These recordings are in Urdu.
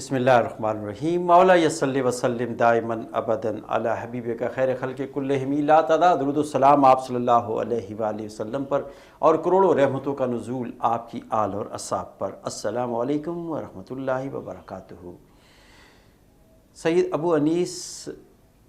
بسم اللہ الرحمن الرحیم مولا یصلی وسلم دائما ابدا علی حبیبک خیر خلق کلہم لا تعداد درود و سلام آپ صلی اللہ علیہ وآلہ وسلم پر اور کروڑوں رحمتوں کا نزول آپ کی آل اور اصحاب پر۔ السلام علیکم ورحمۃ اللہ وبرکاتہ۔ سید ابو انیس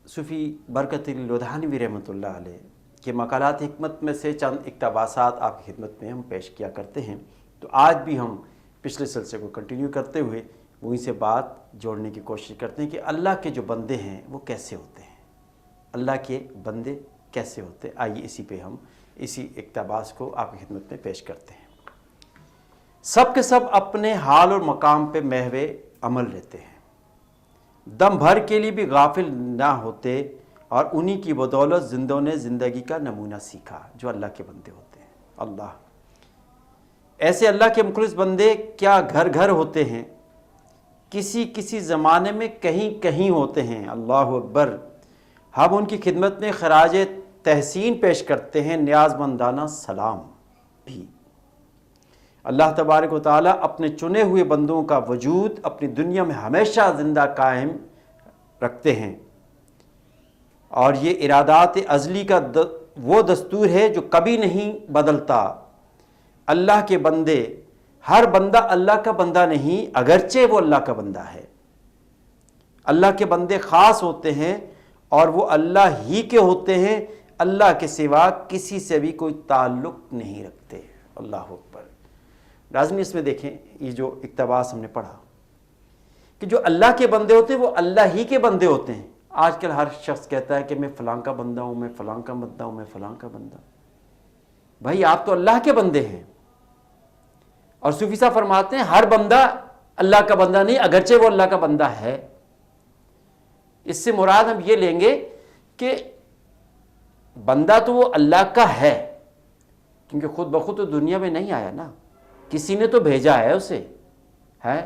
صوفی برکت الودھانوی رحمۃ اللہ علیہ کے مقالات حکمت میں سے چند اقتباسات آپ کی خدمت میں ہم پیش کیا کرتے ہیں، تو آج بھی ہم پچھلے سلسلے کو کنٹینیو کرتے ہوئے وہیں سے بات جوڑنے کی کوشش کرتے ہیں کہ اللہ کے جو بندے ہیں وہ کیسے ہوتے ہیں، اللہ کے بندے کیسے ہوتے ہیں۔ آئیے اسی پہ ہم اسی اقتباس کو آپ کی خدمت میں پیش کرتے ہیں۔ سب کے سب اپنے حال اور مقام پہ محو عمل رہتے ہیں، دم بھر کے لیے بھی غافل نہ ہوتے، اور انہی کی بدولت زندوں نے زندگی کا نمونہ سیکھا جو اللہ کے بندے ہوتے ہیں۔ اللہ ایسے اللہ کے مخلص بندے کیا گھر گھر ہوتے ہیں، کسی کسی زمانے میں کہیں کہیں ہوتے ہیں۔ اللہ اکبر۔ ہم ان کی خدمت میں خراج تحسین پیش کرتے ہیں، نیاز مندانہ سلام بھی۔ اللہ تبارک و تعالیٰ اپنے چنے ہوئے بندوں کا وجود اپنی دنیا میں ہمیشہ زندہ قائم رکھتے ہیں، اور یہ ارادات ازلی کا وہ دستور ہے جو کبھی نہیں بدلتا۔ اللہ کے بندے، ہر بندہ اللہ کا بندہ نہیں، اگرچہ وہ اللہ کا بندہ ہے۔ اللہ کے بندے خاص ہوتے ہیں اور وہ اللہ ہی کے ہوتے ہیں، اللہ کے سوا کسی سے بھی کوئی تعلق نہیں رکھتے۔ اللہ اکبر۔ ناظرین اس میں دیکھیں، یہ جو اقتباس ہم نے پڑھا کہ جو اللہ کے بندے ہوتے ہیں وہ اللہ ہی کے بندے ہوتے ہیں۔ آج کل ہر شخص کہتا ہے کہ میں فلاں کا بندہ ہوں، میں فلاں کا بندہ ہوں، میں فلاں کا بندہ ہوں۔ بھائی آپ تو اللہ کے بندے ہیں، اور صوفی صاحب فرماتے ہیں ہر بندہ اللہ کا بندہ نہیں، اگرچہ وہ اللہ کا بندہ ہے۔ اس سے مراد ہم یہ لیں گے کہ بندہ تو وہ اللہ کا ہے، کیونکہ خود بخود تو دنیا میں نہیں آیا نا، کسی نے تو بھیجا ہے اسے، ہے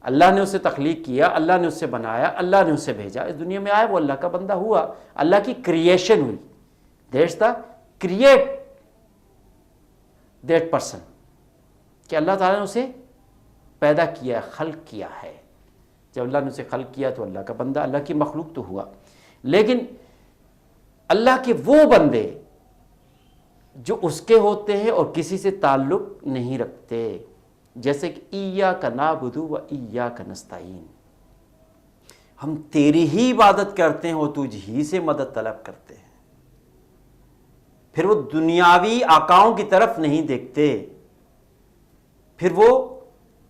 اللہ نے اسے تخلیق کیا، اللہ نے اسے بنایا، اللہ نے اسے بھیجا، اس دنیا میں آیا، وہ اللہ کا بندہ ہوا، اللہ کی کریشن ہوئی۔ That's the create that person, کہ اللہ تعالیٰ نے اسے پیدا کیا، خلق کیا ہے۔ جب اللہ نے اسے خلق کیا تو اللہ کا بندہ، اللہ کی مخلوق تو ہوا۔ لیکن اللہ کے وہ بندے جو اس کے ہوتے ہیں اور کسی سے تعلق نہیں رکھتے، جیسے کہ ایاک نعبد و ایاک نستعین، ہم تیری ہی عبادت کرتے ہیں اور تجھ ہی سے مدد طلب کرتے ہیں۔ پھر وہ دنیاوی آقاؤں کی طرف نہیں دیکھتے، پھر وہ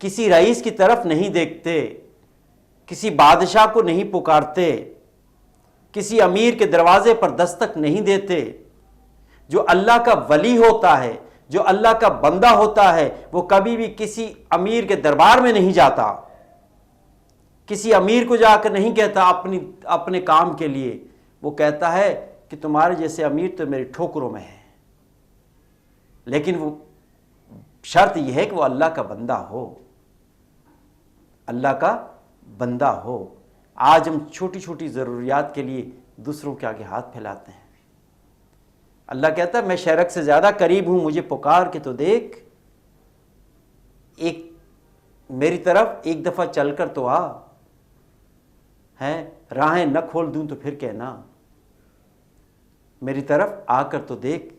کسی رئیس کی طرف نہیں دیکھتے، کسی بادشاہ کو نہیں پکارتے، کسی امیر کے دروازے پر دستک نہیں دیتے۔ جو اللہ کا ولی ہوتا ہے، جو اللہ کا بندہ ہوتا ہے، وہ کبھی بھی کسی امیر کے دربار میں نہیں جاتا، کسی امیر کو جا کر نہیں کہتا اپنے کام کے لیے، وہ کہتا ہے کہ تمہارے جیسے امیر تو میری ٹھوکروں میں ہے، لیکن وہ شرط یہ ہے کہ وہ اللہ کا بندہ ہو، اللہ کا بندہ ہو۔ آج ہم چھوٹی چھوٹی ضروریات کے لیے دوسروں کے آگے ہاتھ پھیلاتے ہیں۔ اللہ کہتا ہے میں شرک سے زیادہ قریب ہوں، مجھے پکار کے تو دیکھ، ایک میری طرف ایک دفعہ چل کر تو آ، ہے راہیں نہ کھول دوں تو پھر کہنا، میری طرف آ کر تو دیکھ،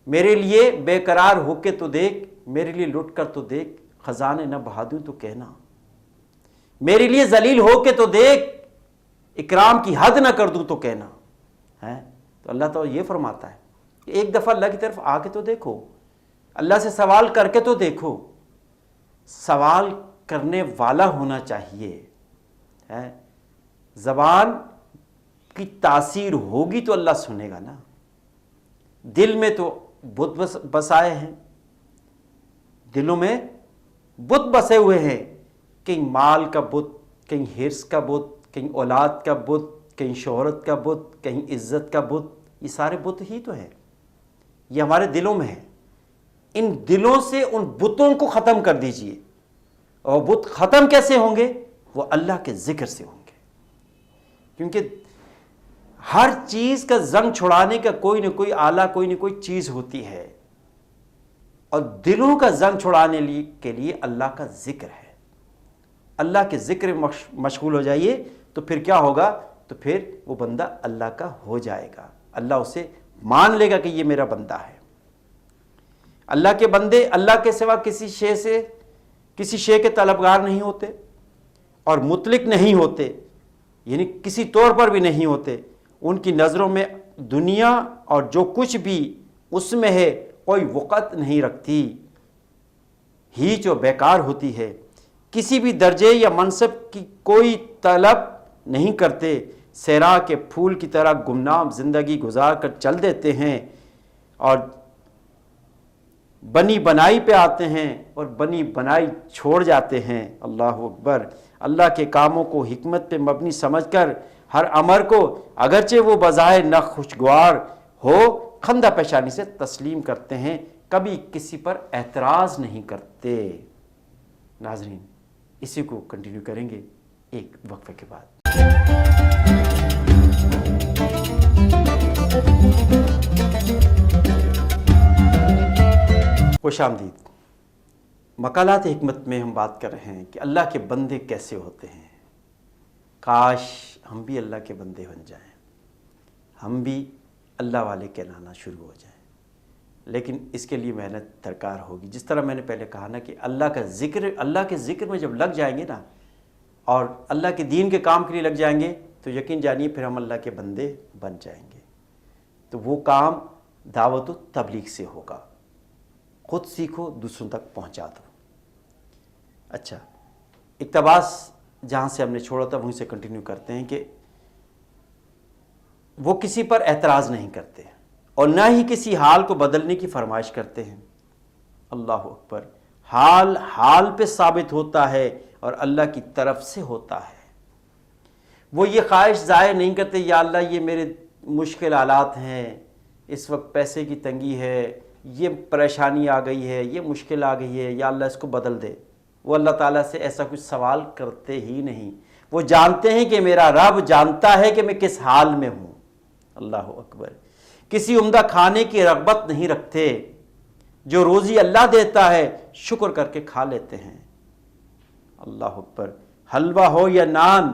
میرے لیے بے قرار ہو کے تو دیکھ، میرے لیے لٹ کر تو دیکھ، خزانے نہ بہا دوں تو کہنا، میرے لیے ذلیل ہو کے تو دیکھ، اکرام کی حد نہ کر دوں تو کہنا ہے۔ تو اللہ تعالیٰ یہ فرماتا ہے کہ ایک دفعہ اللہ کی طرف آ کے تو دیکھو، اللہ سے سوال کر کے تو دیکھو۔ سوال کرنے والا ہونا چاہیے، ہے زبان کی تاثیر ہوگی تو اللہ سنے گا نا۔ دل میں تو بت بسائے ہیں، دلوں میں بت بسے ہوئے ہیں، کہیں مال کا بت، کہیں حرص کا بت، کہیں اولاد کا بت، کہیں شہرت کا بت، کہیں عزت کا بت، یہ سارے بت ہی تو ہیں، یہ ہمارے دلوں میں ہیں۔ ان دلوں سے ان بتوں کو ختم کر دیجئے، اور بت ختم کیسے ہوں گے؟ وہ اللہ کے ذکر سے ہوں گے، کیونکہ ہر چیز کا زنگ چھڑانے کا کوئی نہ کوئی آلہ، کوئی نہ کوئی چیز ہوتی ہے، اور دلوں کا زنگ چھڑانے کے لیے اللہ کا ذکر ہے۔ اللہ کے ذکر میں مشغول ہو جائیے تو پھر کیا ہوگا؟ تو پھر وہ بندہ اللہ کا ہو جائے گا، اللہ اسے مان لے گا کہ یہ میرا بندہ ہے۔ اللہ کے بندے اللہ کے سوا کسی شے کے طلبگار نہیں ہوتے اور مطلق نہیں ہوتے، یعنی کسی طور پر بھی نہیں ہوتے۔ ان کی نظروں میں دنیا اور جو کچھ بھی اس میں ہے کوئی وقت نہیں رکھتی، ہیچ و بیکار ہوتی ہے۔ کسی بھی درجے یا منصب کی کوئی طلب نہیں کرتے، صحرا کے پھول کی طرح گمنام زندگی گزار کر چل دیتے ہیں اور بنی بنائی پہ آتے ہیں اور بنی بنائی چھوڑ جاتے ہیں۔ اللہ اکبر۔ اللہ کے کاموں کو حکمت پہ مبنی سمجھ کر ہر امر کو اگرچہ وہ بظاہر نہ خوشگوار ہو خندہ پیشانی سے تسلیم کرتے ہیں، کبھی کسی پر اعتراض نہیں کرتے۔ ناظرین اسی کو کنٹینیو کریں گے ایک وقفے کے بعد۔ خوش آمدید۔ مقالات حکمت میں ہم بات کر رہے ہیں کہ اللہ کے بندے کیسے ہوتے ہیں۔ کاش ہم بھی اللہ کے بندے بن جائیں، ہم بھی اللہ والے کہلانا شروع ہو جائیں، لیکن اس کے لیے محنت درکار ہوگی۔ جس طرح میں نے پہلے کہا نا کہ اللہ کے ذکر میں جب لگ جائیں گے نا اور اللہ کے دین کے کام کے لیے لگ جائیں گے تو یقین جانیے پھر ہم اللہ کے بندے بن جائیں گے۔ تو وہ کام دعوت و تبلیغ سے ہوگا، خود سیکھو دوسروں تک پہنچا دو۔ اچھا، اقتباس جہاں سے ہم نے چھوڑا تھا وہیں سے کنٹینیو کرتے ہیں کہ وہ کسی پر اعتراض نہیں کرتے اور نہ ہی کسی حال کو بدلنے کی فرمائش کرتے ہیں۔ اللہ اکبر۔ حال پہ ثابت ہوتا ہے اور اللہ کی طرف سے ہوتا ہے۔ وہ یہ خواہش ظاہر نہیں کرتے یا اللہ یہ میرے مشکل حالات ہیں، اس وقت پیسے کی تنگی ہے، یہ پریشانی آ گئی ہے، یہ مشکل آ گئی ہے، یا اللہ اس کو بدل دے۔ وہ اللہ تعالیٰ سے ایسا کچھ سوال کرتے ہی نہیں۔ وہ جانتے ہیں کہ میرا رب جانتا ہے کہ میں کس حال میں ہوں۔ اللہ اکبر۔ کسی عمدہ کھانے کی رغبت نہیں رکھتے، جو روزی اللہ دیتا ہے شکر کر کے کھا لیتے ہیں۔ اللہ اکبر۔ حلوہ ہو یا نان،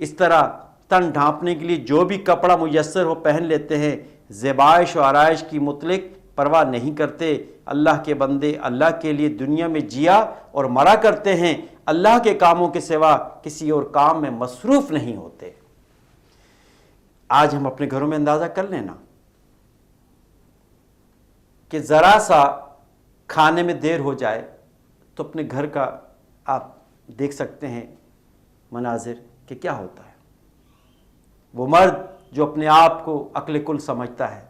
اس طرح تن ڈھانپنے کے لیے جو بھی کپڑا میسر ہو پہن لیتے ہیں، زیبائش و آرائش کی مطلق پرواہ نہیں کرتے۔ اللہ کے بندے اللہ کے لیے دنیا میں جیا اور مرا کرتے ہیں، اللہ کے کاموں کے سوا کسی اور کام میں مصروف نہیں ہوتے۔ آج ہم اپنے گھروں میں اندازہ کر لینا کہ ذرا سا کھانے میں دیر ہو جائے تو اپنے گھر کا آپ دیکھ سکتے ہیں مناظر کہ کیا ہوتا ہے۔ وہ مرد جو اپنے آپ کو عقل کل سمجھتا ہے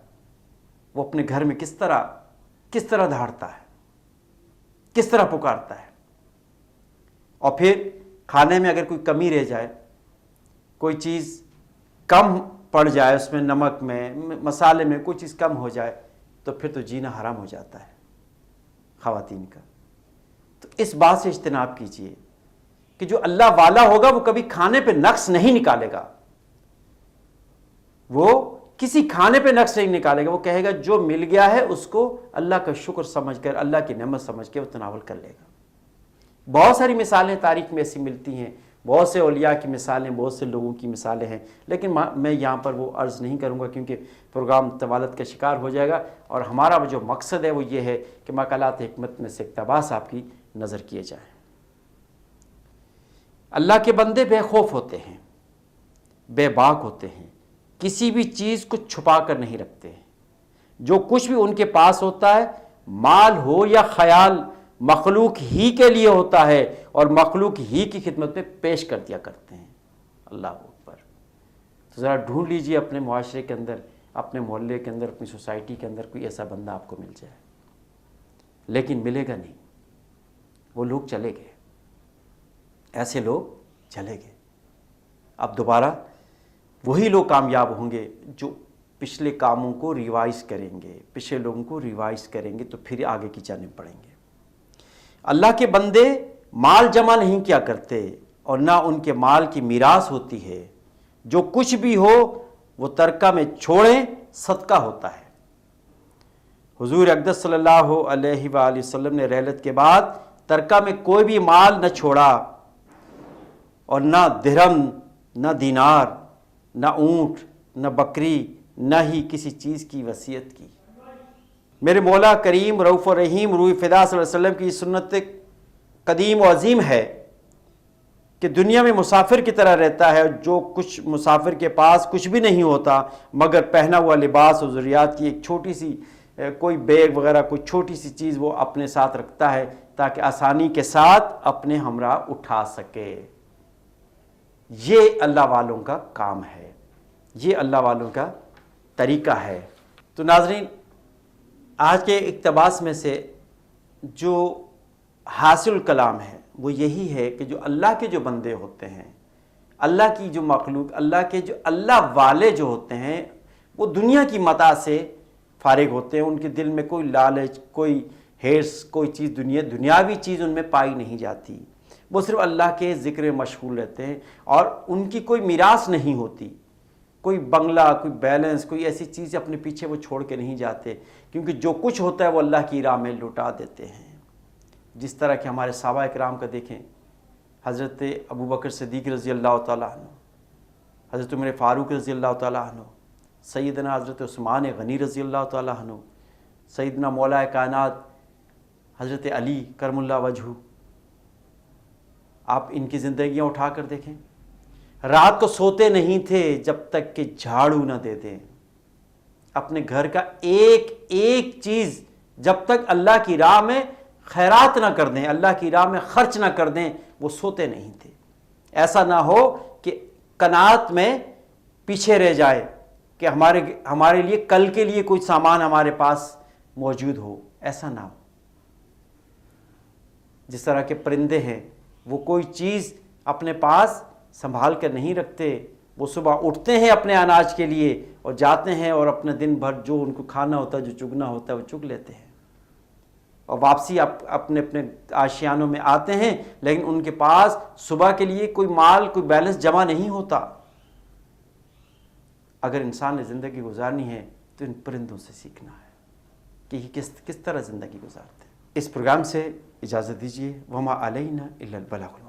وہ اپنے گھر میں کس طرح دھاڑتا ہے، کس طرح پکارتا ہے۔ اور پھر کھانے میں اگر کوئی کمی رہ جائے، کوئی چیز کم پڑ جائے، اس میں نمک میں مسالے میں کوئی چیز کم ہو جائے تو پھر تو جینا حرام ہو جاتا ہے خواتین کا۔ تو اس بات سے اجتناب کیجیے کہ جو اللہ والا ہوگا وہ کبھی کھانے پہ نقص نہیں نکالے گا، وہ کسی کھانے پہ نقص نہیں نکالے گا۔ وہ کہے گا جو مل گیا ہے اس کو اللہ کا شکر سمجھ کر، اللہ کی نعمت سمجھ کے وہ تناول کر لے گا۔ بہت ساری مثالیں تاریخ میں ایسی ملتی ہیں، بہت سے اولیاء کی مثالیں، بہت سے لوگوں کی مثالیں ہیں، لیکن میں یہاں پر وہ عرض نہیں کروں گا کیونکہ پروگرام طوالت کا شکار ہو جائے گا، اور ہمارا جو مقصد ہے وہ یہ ہے کہ مقالات حکمت میں سے اقتباس آپ کی نظر کیے جائیں۔ اللہ کے بندے بے خوف ہوتے ہیں، بے باک ہوتے ہیں، کسی بھی چیز کو چھپا کر نہیں رکھتے ہیں۔ جو کچھ بھی ان کے پاس ہوتا ہے، مال ہو یا خیال، مخلوق ہی کے لیے ہوتا ہے اور مخلوق ہی کی خدمت میں پیش کر دیا کرتے ہیں۔ اللہ اکبر۔ تو ذرا ڈھونڈ لیجئے اپنے معاشرے کے اندر، اپنے محلے کے اندر، اپنی سوسائٹی کے اندر کوئی ایسا بندہ آپ کو مل جائے، لیکن ملے گا نہیں۔ وہ لوگ چلے گئے، ایسے لوگ چلے گئے۔ اب دوبارہ وہی لوگ کامیاب ہوں گے جو پچھلے کاموں کو ریوائز کریں گے، پچھلے لوگوں کو ریوائز کریں گے تو پھر آگے کی جانب بڑھیں گے۔ اللہ کے بندے مال جمع نہیں کیا کرتے اور نہ ان کے مال کی میراث ہوتی ہے۔ جو کچھ بھی ہو وہ ترکہ میں چھوڑیں، صدقہ ہوتا ہے۔ حضور اقدس صلی اللہ علیہ وآلہ وسلم نے رحلت کے بعد ترکہ میں کوئی بھی مال نہ چھوڑا، اور نہ درہم، نہ دینار، نہ اونٹ، نہ بکری، نہ ہی کسی چیز کی وصیت کی۔ میرے مولا کریم رؤوف و رحیم روح فدا صلی اللہ علیہ وسلم کی سنت قدیم و عظیم ہے کہ دنیا میں مسافر کی طرح رہتا ہے، جو کچھ مسافر کے پاس کچھ بھی نہیں ہوتا مگر پہنا ہوا لباس اور ضروریات کی ایک چھوٹی سی کوئی بیگ وغیرہ، کوئی چھوٹی سی چیز وہ اپنے ساتھ رکھتا ہے تاکہ آسانی کے ساتھ اپنے ہمراہ اٹھا سکے۔ یہ اللہ والوں کا کام ہے، یہ اللہ والوں کا طریقہ ہے۔ تو ناظرین، آج کے اقتباس میں سے جو حاصل الکلام ہے وہ یہی ہے کہ جو اللہ کے جو بندے ہوتے ہیں، اللہ کی جو مخلوق، اللہ کے جو اللہ والے جو ہوتے ہیں، وہ دنیا کی متاع سے فارغ ہوتے ہیں۔ ان کے دل میں کوئی لالچ، کوئی ہرس، کوئی چیز دنیاوی چیز ان میں پائی نہیں جاتی۔ وہ صرف اللہ کے ذکر میں مشغول رہتے ہیں، اور ان کی کوئی میراث نہیں ہوتی، کوئی بنگلہ، کوئی بیلنس، کوئی ایسی چیز اپنے پیچھے وہ چھوڑ کے نہیں جاتے، کیونکہ جو کچھ ہوتا ہے وہ اللہ کی راہ میں لٹا دیتے ہیں۔ جس طرح کہ ہمارے صحابہ کرام کا دیکھیں، حضرت ابوبکر صدیق رضی اللہ تعالیٰ عنہ، حضرت عمر فاروق رضی اللہ تعالیٰ عنہ، سیدنا حضرت عثمان غنی رضی اللہ تعالیٰ عنہ، سیدنا مولا کائنات حضرت علی کرم اللہ وجہہ، آپ ان کی زندگیاں اٹھا کر دیکھیں۔ رات کو سوتے نہیں تھے جب تک کہ جھاڑو نہ دے دیں، اپنے گھر کا ایک ایک چیز جب تک اللہ کی راہ میں خیرات نہ کر دیں، اللہ کی راہ میں خرچ نہ کر دیں، وہ سوتے نہیں تھے۔ ایسا نہ ہو کہ قناعت میں پیچھے رہ جائے کہ ہمارے لیے کل کے لیے کوئی سامان ہمارے پاس موجود ہو، ایسا نہ ہو۔ جس طرح کے پرندے ہیں، وہ کوئی چیز اپنے پاس سنبھال کر نہیں رکھتے، وہ صبح اٹھتے ہیں اپنے اناج کے لیے اور جاتے ہیں اور اپنے دن بھر جو ان کو کھانا ہوتا ہے، جو چگنا ہوتا ہے، وہ چگ لیتے ہیں، اور واپسی اپنے آشیانوں میں آتے ہیں، لیکن ان کے پاس صبح کے لیے کوئی مال، کوئی بیلنس جمع نہیں ہوتا۔ اگر انسان نے زندگی گزارنی ہے تو ان پرندوں سے سیکھنا ہے کہ یہ کس طرح زندگی گزارتے ہیں۔ اس پروگرام سے اجازت دیجیے، وما علینا الا البلاغ المبین۔